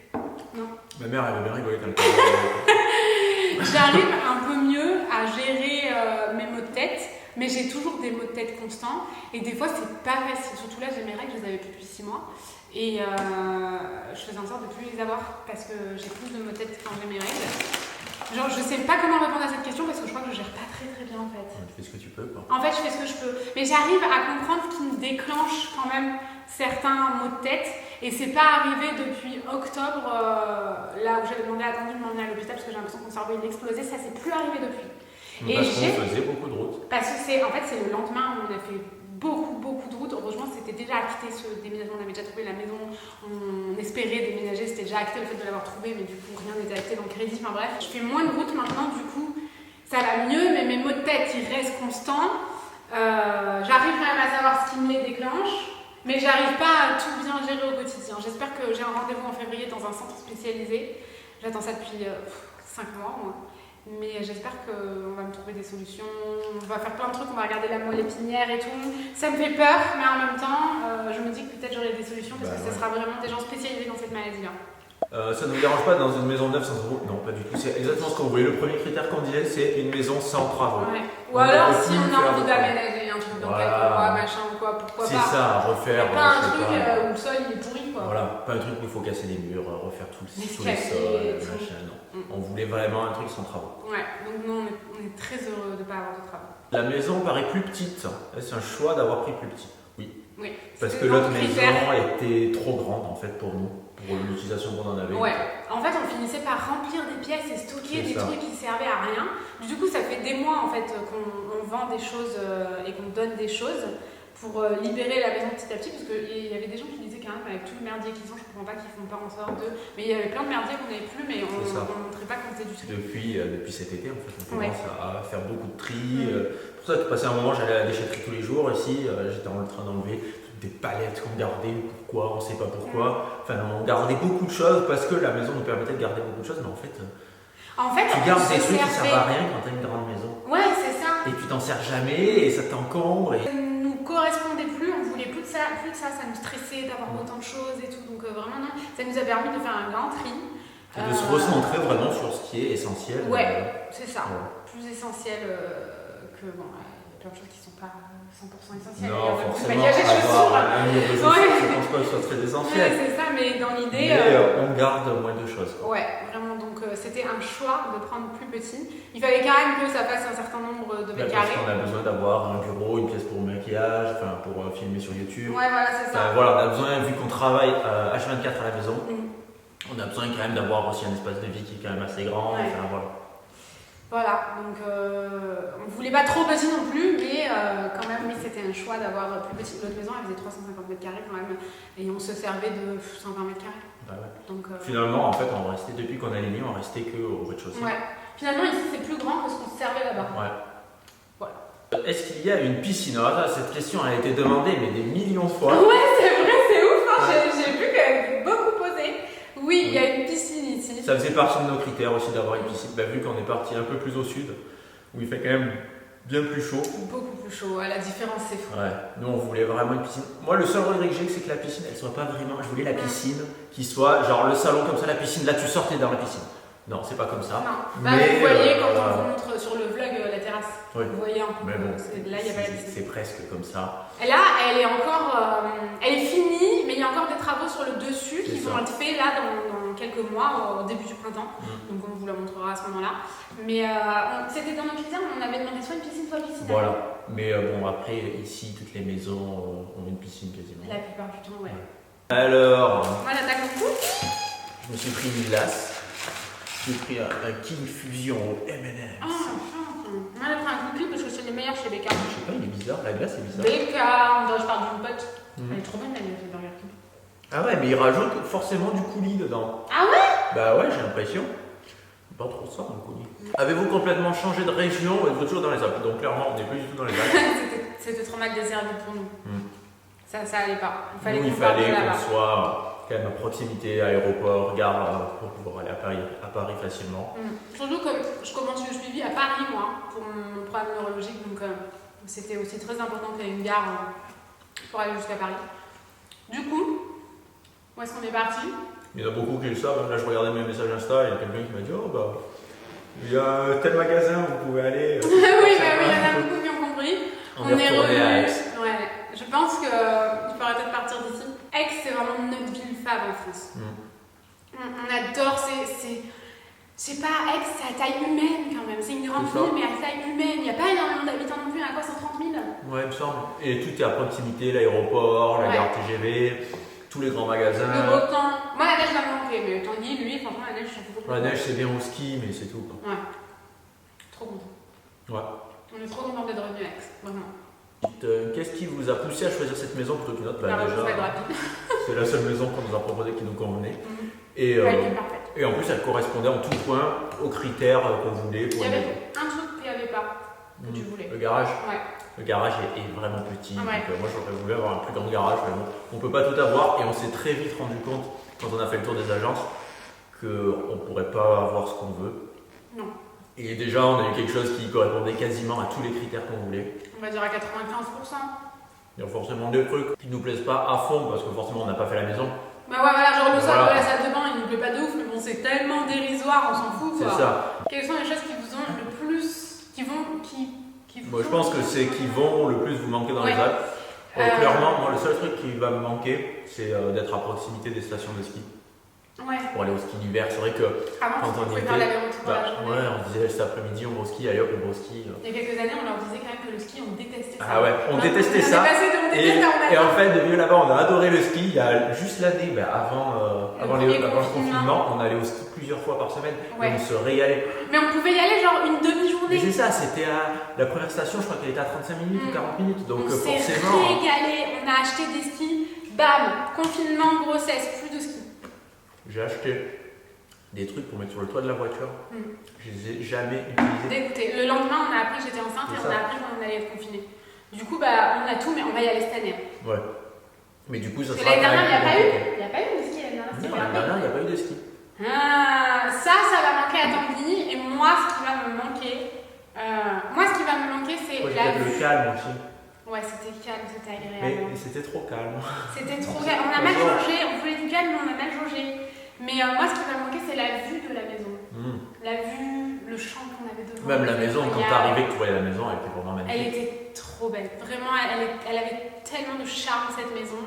Non. Ma mère, elle avait bien rigolé quand elle J'arrive un peu mieux à gérer mes maux de tête, mais j'ai toujours des maux de tête constants. Et des fois, c'est pas facile. Surtout là, j'ai mes règles, je les avais plus depuis 6 mois. Et je faisais en sorte de plus les avoir parce que j'ai plus de maux de tête quand j'ai mes règles. Genre, je sais pas comment répondre à cette question parce que je crois que je gère pas très bien en fait. Tu fais ce que tu peux quoi. En fait, je fais ce que je peux. Mais j'arrive à comprendre ce qui me déclenche quand même certains maux de tête. Et c'est pas arrivé depuis octobre, là où j'avais demandé à Tanguy de m'emmener à l'hôpital parce que j'ai l'impression que mon cerveau il explosait. Ça s'est plus arrivé depuis. Parce qu'on faisait beaucoup de routes. Parce que c'est le lendemain où on a fait beaucoup de routes. Heureusement, c'était déjà acté ce déménagement. On avait déjà trouvé la maison. On espérait déménager. C'était déjà acté le fait de l'avoir trouvé, mais du coup, rien n'était acté dans le crédit. Enfin bref, je fais moins de routes maintenant. Du coup, ça va mieux, mais mes maux de tête, ils restent constants. J'arrive quand même à savoir ce qui me les déclenche, mais j'arrive pas à tout bien gérer au quotidien. J'espère que j'ai un rendez-vous en février dans un centre spécialisé. J'attends ça depuis 5 mois, moi. Mais j'espère qu'on va me trouver des solutions. On va faire plein de trucs, on va regarder la moelle épinière et tout. Ça me fait peur, mais en même temps, je me dis que peut-être j'aurai des solutions parce que ce sera vraiment des gens spécialisés dans cette maladie-là. Ça ne vous dérange pas dans une maison neuve sans travaux? Non, pas du tout. C'est exactement ce qu'on voulait. Le premier critère qu'on disait, c'est une maison sans travaux. Ouais. Ou alors, si on a envie d'aménager un truc dans quelques mois, machin ou quoi, pourquoi pas. C'est ça, refaire. Pas un truc où le sol il est pourri, quoi. quoi. Voilà, pas un truc où il faut casser les murs, refaire tous les sols, machin, non. On voulait vraiment un truc sans travaux. Ouais, donc nous on est très heureux de ne pas avoir de travaux. La maison paraît plus petite. C'est un choix d'avoir pris plus petit. Oui. Parce que l'autre maison était trop grande en fait pour nous, pour l'utilisation qu'on en avait. Ouais. En fait, on finissait par remplir des pièces et stocker des trucs qui servaient à rien. Du coup, ça fait des mois en fait qu'on vend des choses et qu'on donne des choses pour libérer la maison petit à petit, parce qu'il y avait des gens qui disaient quand même avec tout le merdier qu'ils ont, je comprends pas qu'ils font pas en sorte de. Mais il y avait plein de merdier qu'on n'avait plus, mais on ne montrait pas qu'on faisait du tri. Depuis cet été en fait, on commence à faire beaucoup de tri. Pour ça, passé un moment, j'allais à la déchetterie tous les jours. Ici, j'étais en train d'enlever des palettes qu'on gardait, pourquoi, on sait pas pourquoi. Enfin, on gardait beaucoup de choses parce que la maison nous permettait de garder beaucoup de choses, mais en fait tu gardes des trucs qui servent à rien quand tu as une grande maison. Ouais, c'est ça. Et tu t'en sers jamais et ça t'encombre. Ça nous correspondait plus, on voulait plus de ça, ça nous stressait d'avoir autant de choses et tout. Donc vraiment non, ça nous a permis de faire un grand tri. Et de se recentrer vraiment sur ce qui est essentiel. Ouais, c'est ça. Plus essentiel que bon, il y a plein de choses qui sont pas 100% essentielles. Non, forcément, avoir un mur de chaussures, je pense pas que ce soit très essentiel. Ouais, c'est ça, mais dans l'idée... on garde moins de choses. Quoi. Ouais, vraiment, donc c'était un choix de prendre plus petit. Il fallait quand même que ça fasse un certain nombre de mètres carrés. Parce qu'on a besoin d'avoir un bureau, une pièce pour le maquillage, pour filmer sur YouTube. Ouais, voilà, c'est ça. Voilà, on a besoin, vu qu'on travaille H24 à la maison, on a besoin quand même d'avoir aussi un espace de vie qui est quand même assez grand. Ouais. Voilà, donc on voulait pas trop petit non plus, mais quand même, oui, c'était un choix d'avoir plus petit. Notre maison, elle faisait 350 mètres carrés quand même, et on se servait de 120 mètres carrés. Bah ouais. Donc, finalement, en fait, depuis qu'on a les lignes, on restait qu'au rez-de-chaussée. Ouais. Finalement, ici, c'est plus grand que ce qu'on se servait là-bas. Ouais. Voilà. Est-ce qu'il y a une piscine? Alors là, cette question a été demandée, mais des millions de fois. Ouais, c'est vrai, c'est ouf, hein. J'ai vu qu'elle était beaucoup posée. Oui, il y a une piscine ici. Ça faisait partie de nos critères aussi d'avoir une piscine. Vu qu'on est parti un peu plus au sud, où il fait quand même bien plus chaud. Beaucoup plus chaud, la différence c'est fou. Ouais, nous on voulait vraiment une piscine. Moi le seul regret que j'ai, c'est que la piscine elle soit pas vraiment. Je voulais la piscine qui soit genre le salon comme ça, la piscine, là tu sortais dans la piscine. Non, c'est pas comme ça. Non, mais vous voyez quand on vous montre sur le vlog la terrasse, vous voyez un peu. Mais bon, là il n'y a pas la piscine. C'est presque comme ça. Et là elle est encore, elle est finie, mais il y a encore des travaux sur le dessus qui vont être faits là dans quelques mois, au début du printemps. Donc on vous la montrera à ce moment-là. Mais c'était dans nos critères, on avait demandé soit une piscine, soit une piscine. Voilà. Mais bon, après, ici, toutes les maisons ont une piscine quasiment. La plupart du temps, ouais. Alors. Voilà, t'as compris ? Je me suis pris une glace. J'ai pris un King Fusion au M&M's. Moi, j'ai pris un cookie parce que c'est les meilleurs chez Becca. Je sais pas, il est bizarre, la glace est bizarre. Becca, je parle d'une pote. Elle est trop bonne, la glace de Burger King. Ah ouais, mais il rajoute forcément du coulis dedans. Ah ouais ? Bah ouais, j'ai l'impression. Pas trop ça, du coulis. Avez-vous complètement changé de région ou êtes-vous toujours dans les Alpes? Donc clairement, on n'est plus du tout dans les Alpes. C'était trop mal desservi pour nous. Ça allait pas. Il fallait qu'on soit quand même à proximité, aéroport, gare, pour pouvoir aller à Paris facilement. Surtout que je commence le suivi à Paris, moi, pour mon problème neurologique. Donc c'était aussi très important qu'il y ait une gare pour aller jusqu'à Paris. Du coup, où est-ce qu'on est parti? Il y en a beaucoup qui le savent. Là, je regardais mes messages Insta, il y a quelqu'un qui m'a dit oh bah, il y a tel magasin, vous pouvez aller. Oui, il y en a beaucoup qui ont compris. On est revenu à Aix. Ouais, je pense qu'il faudrait peut-être partir d'ici. Aix, c'est vraiment notre ville fave en France. On adore, c'est pas Aix, c'est à taille humaine quand même. C'est une grande ville, mais à taille humaine. Il n'y a pas énormément d'habitants non plus, à quoi 130 000? Ouais, il me semble. Et tout est à proximité, l'aéroport, la gare TGV. Tous les grands magasins. Le beau temps. Moi, la neige va me manquer, mais Tanguy, lui, franchement, la neige, je s'en fout. La neige, c'est bien au ski, mais c'est tout. Quoi. Ouais. Trop content. Ouais. On est trop content d'être revenu à Aix, vraiment. Qu'est-ce qui vous a poussé à choisir cette maison plutôt qu'une autre? La déjà, rapide. C'est la seule maison qu'on nous a proposée qui nous convenait. Et parfaite. Et en plus, elle correspondait en tout point aux critères qu'on voulait. Il y avait un truc qu'il n'y avait pas, que tu voulais. Le garage. Ouais. Le garage est vraiment petit, Ouais. donc moi j'aurais voulu avoir un plus grand garage, mais bon, on peut pas tout avoir et on s'est très vite rendu compte, quand on a fait le tour des agences, qu'on ne pourrait pas avoir ce qu'on veut. Non. Et déjà on a eu quelque chose qui correspondait quasiment à tous les critères qu'on voulait. On va dire à 95%. Il y a forcément des trucs qui ne nous plaisent pas à fond, parce que forcément on n'a pas fait la maison. Bah ouais, voilà, genre le sol de la salle de bain, il nous plaît pas de ouf, mais bon, c'est tellement dérisoire, on s'en fout quoi. C'est ça. Quelles sont les choses qui vous ont le plus. Qui vous Moi je pense que c'est qui vont le plus vous manquer dans les Alpes. Clairement, moi, le seul truc qui va me manquer, c'est d'être à proximité des stations de ski. Ouais. Pour aller au ski d'hiver. C'est vrai que Avant, quand on y pouvait était, faire l'aller-retour dans la journée. ouais, on disait cet après-midi, on va au ski, allez hop, on va au ski. Il y a quelques années, on leur disait quand même que le ski, on détestait ça. Ah ouais, on détestait ça. Et en fait, de vieux là-bas, on a adoré le ski. Il y a juste l'année, avant le confinement, on allait au ski plusieurs fois par semaine. Ouais. Et on se régalait. Mais on pouvait y aller genre une demi-journée. Mais c'est ça, c'était la première station, je crois qu'elle était à 35 minutes ou 40 minutes. Donc on s'est forcément. régalé, on a acheté des skis, bam, confinement, grossesse, plus de ski. J'ai acheté des trucs pour mettre sur le toit de la voiture. Je les ai jamais utilisés. Dégoûté. Le lendemain, on a appris que j'étais enceinte et on a appris qu'on allait être confiné. Du coup, on a tout, mais on va y aller cette année. Ouais. Mais du coup, ça sera. L'année dernière, il n'y a pas eu. Il n'y a pas eu de ski l'année dernière. Non, l'année dernière, il n'y a pas eu de ski. Ah, ça va manquer à Tanguy. Et moi, ce qui va me manquer, c'est Moi, la peut-être vue. le calme aussi. Ouais, c'était calme, c'était agréable. Mais c'était trop calme. C'était trop calme. On a mal jaugé, on voulait du calme, mais on a mal jaugé. Mais moi, ce qui va me manquer, c'est la vue de la maison. La vue, le champ qu'on avait devant. Même la maison, quand t'arrivais, que tu voyais la maison, elle était vraiment magnifique. Elle était trop belle. Vraiment, elle avait tellement de charme, cette maison.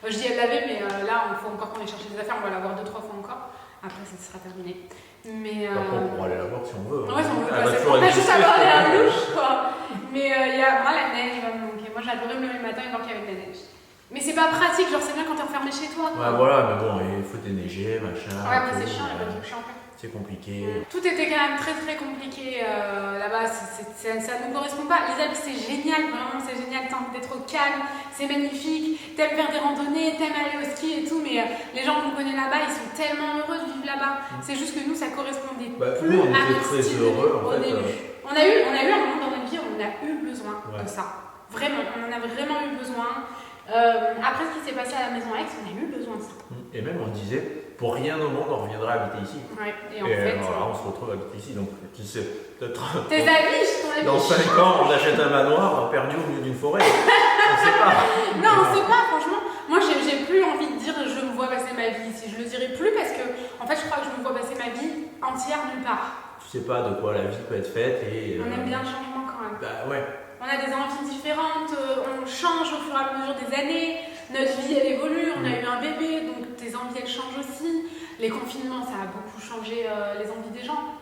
Je dis elle l'avait, mais là, il faut encore qu'on aille chercher des affaires. On va la voir 2-3 fois encore. Après, ça sera terminé. Mais. Par contre, on pourra aller la voir si on veut. Ouais, si on veut. On va juste avoir la louche, quoi. Mais moi, la neige va me manquer. Moi, j'adorais me lever le matin et voir qu'il y avait de la neige. Mais c'est pas pratique, genre c'est bien quand t'es enfermé chez toi. Quoi. Ouais, voilà, mais bon, il faut déneiger, machin. Ouais, mais c'est chiant, il y a pas de trucs chiants. C'est compliqué. Tout était quand même très très compliqué là-bas, ça ne nous correspond pas. Les Alpes, c'est génial, vraiment, c'est génial. T'es trop calme, c'est magnifique. T'aimes faire des randonnées, t'aimes aller au ski et tout, mais les gens qu'on connaît là-bas, ils sont tellement heureux de vivre là-bas. C'est juste que nous, ça correspondait plus nous, on à était notre très style heureux, au début. On a eu un moment dans notre vie où on a eu besoin de ça. Vraiment, on en a vraiment eu besoin. Après ce qui s'est passé à la maison Aix, on a eu besoin de ça. Et même on disait, pour rien au monde, on reviendra habiter ici. Ouais, et en fait. Voilà, on se retrouve habiter ici, donc tu sais, peut-être. Tes amis, ton ami. Dans 5 ans, on achète un manoir perdu au milieu d'une forêt. On sait pas. Non, on sait pas, franchement. Moi, j'ai plus envie de dire je me vois passer ma vie ici. Je le dirai plus parce que, en fait, je crois que je me vois passer ma vie entière nulle part. Tu sais pas de quoi la vie peut être faite et. On aime bien le changement quand même. Bah ouais. On a des envies différentes, on change au fur et à mesure des années, notre vie elle évolue, on a eu un bébé, donc tes envies elles changent aussi. Les confinements ça a beaucoup changé les envies des gens.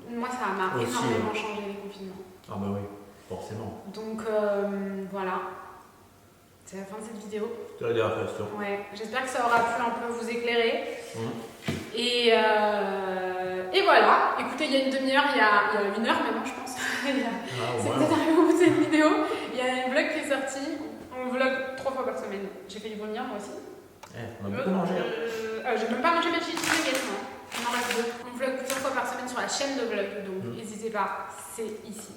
Moi ça m'a énormément changé les confinements. Ah bah oui, forcément. Donc voilà, c'est la fin de cette vidéo. Tu as la dernière question. Ouais, j'espère que ça aura pu un peu vous éclairer. Et voilà, écoutez, il y a une demi-heure, il y a 1 heure maintenant, je pense. C'est peut-être arrivé au bout de cette vidéo. Il y a un vlog qui est sorti. On vlog 3 fois par semaine. J'ai failli vomir moi aussi. On a beaucoup mangé. J'ai même pas mangé mes chips également. On en reste 2. On vlog plusieurs fois par semaine sur la chaîne de vlog. Donc n'hésitez pas, c'est ici.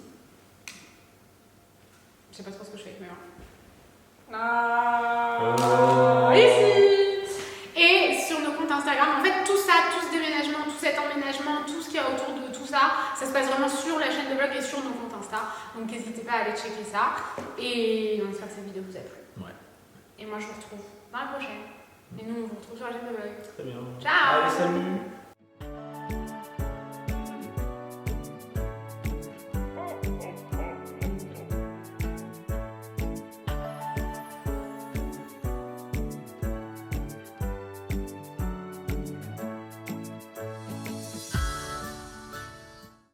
Je sais pas trop ce que je fais, mais ici. Et sur nos comptes Instagram, en fait tout ça, tout ce déménagement, tout cet emménagement, tout ce qu'il y a autour de tout ça, ça se passe vraiment sur la chaîne de vlog et sur nos comptes Insta. Donc n'hésitez pas à aller checker ça. Et on espère que cette vidéo vous a plu. Ouais. Et moi je vous retrouve dans la prochaine. Et nous on vous retrouve sur la chaîne de vlog. Très bien. Ciao. Allez, salut.